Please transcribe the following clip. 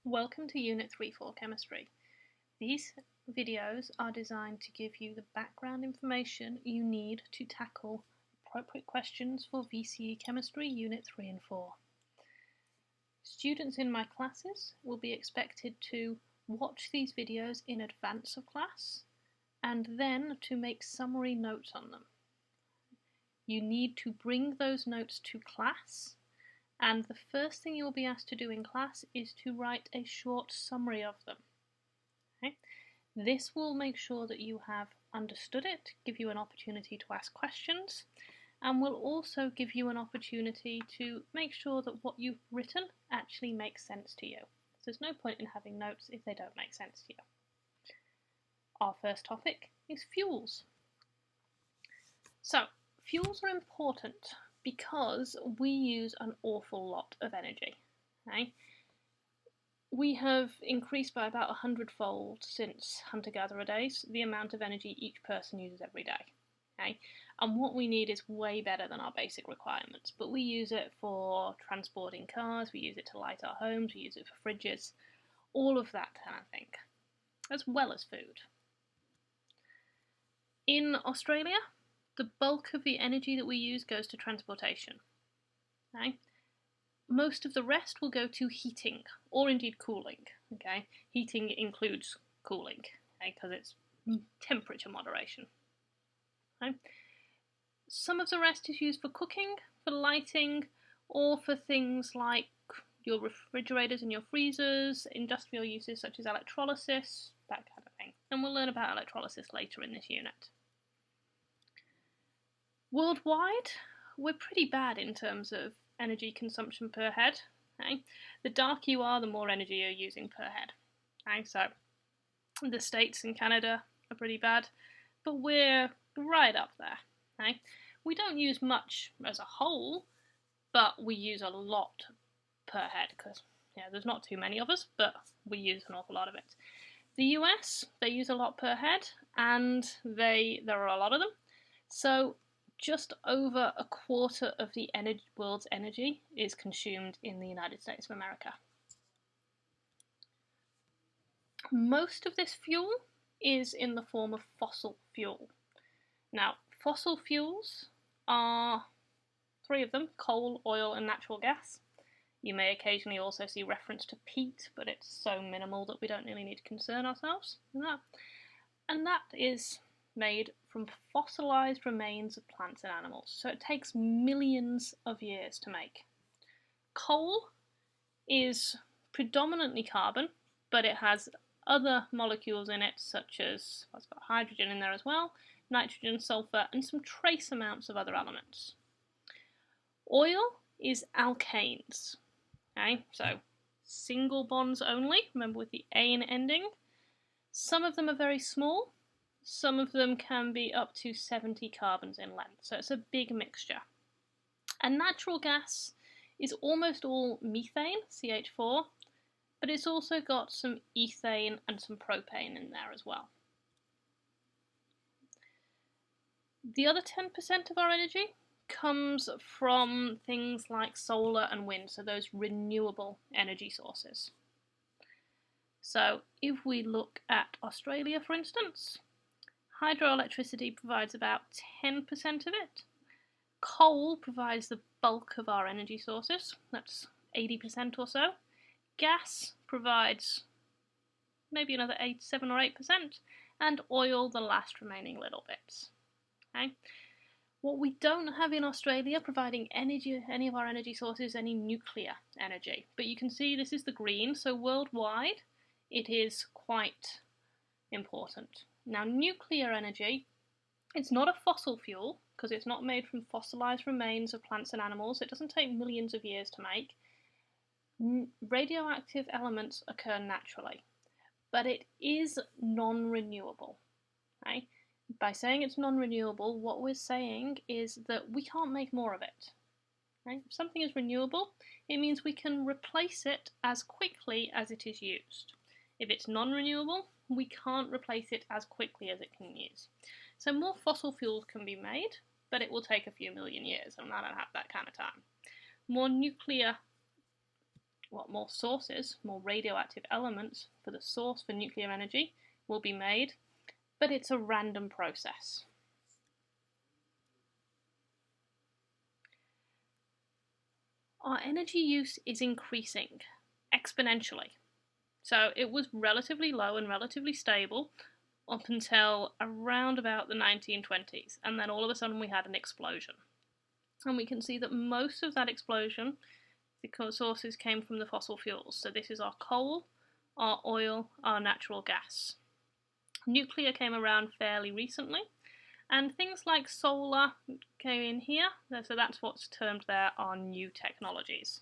Welcome to Unit 3-4 Chemistry. These videos are designed to give you the background information you need to tackle appropriate questions for VCE Chemistry Unit 3 and 4. Students in my classes will be expected to watch these videos in advance of class and then to make summary notes on them. You need to bring those notes to class, and the first thing you will be asked to do in class is to write a short summary of them. Okay? This will make sure that you have understood it, give you an opportunity to ask questions, and will also give you an opportunity to make sure that what you've written actually makes sense to you. So there's no point in having notes if they don't make sense to you. Our first topic is fuels. So, fuels are important because we use an awful lot of energy. Okay? We have increased by about 100-fold since hunter-gatherer days the amount of energy each person uses every day. Okay? And what we need is way better than our basic requirements, but we use it for transporting cars, we use it to light our homes, we use it for fridges, all of that kind of thing, as well as food. In Australia, the bulk of the energy that we use goes to transportation. Okay? Most of the rest will go to heating, or indeed cooling. Okay? Heating includes cooling, because it's temperature moderation. Okay? Some of the rest is used for cooking, for lighting, or for things like your refrigerators and your freezers, industrial uses such as electrolysis, that kind of thing. And we'll learn about electrolysis later in this unit. Worldwide, we're pretty bad in terms of energy consumption per head. Okay? The darker you are, the more energy you're using per head. Okay? So the States and Canada are pretty bad, but we're right up there. Okay? We don't use much as a whole, but we use a lot per head because there's not too many of us, but we use an awful lot of it. The US, they use a lot per head, and there are a lot of them. So just over a quarter of the world's energy is consumed in the United States of America. Most of this fuel is in the form of fossil fuel. Now, fossil fuels are three of them: coal, oil, and natural gas. You may occasionally also see reference to peat, but it's so minimal that we don't really need to concern ourselves with that. And that is made from fossilized remains of plants and animals, so it takes millions of years to make. Coal is predominantly carbon, but it has other molecules in it, such as, it's got hydrogen in there as well, nitrogen, sulfur, and some trace amounts of other elements. Oil is alkanes, okay, so single bonds only, remember with the ane ending. Some of them are very small. Some of them can be up to 70 carbons in length, so it's a big mixture. And natural gas is almost all methane, CH4, but it's also got some ethane and some propane in there as well. The other 10% of our energy comes from things like solar and wind, so those renewable energy sources. So if we look at Australia, for instance, hydroelectricity provides about 10% of it. Coal provides the bulk of our energy sources, that's 80% or so. Gas provides maybe another 7 or 8%, and oil the last remaining little bits. Okay? What we don't have in Australia providing any of our energy sources, any nuclear energy. But you can see this is the green, so worldwide it is quite important. Now, nuclear energy, it's not a fossil fuel because it's not made from fossilized remains of plants and animals. It doesn't take millions of years to make. Radioactive elements occur naturally, but it is non-renewable. Okay? By saying it's non-renewable, what we're saying is that we can't make more of it. Okay? If something is renewable, it means we can replace it as quickly as it is used. If it's non-renewable, we can't replace it as quickly as it can use. So more fossil fuels can be made, but it will take a few million years, and I don't have that kind of time. More nuclear more sources, more radioactive elements for the source for nuclear energy will be made, but it's a random process. Our energy use is increasing exponentially. So it was relatively low and relatively stable up until around about the 1920s, and then all of a sudden we had an explosion. And we can see that most of that explosion, the sources came from the fossil fuels. So this is our coal, our oil, our natural gas. Nuclear came around fairly recently, and things like solar came in here, so that's what's termed there are new technologies.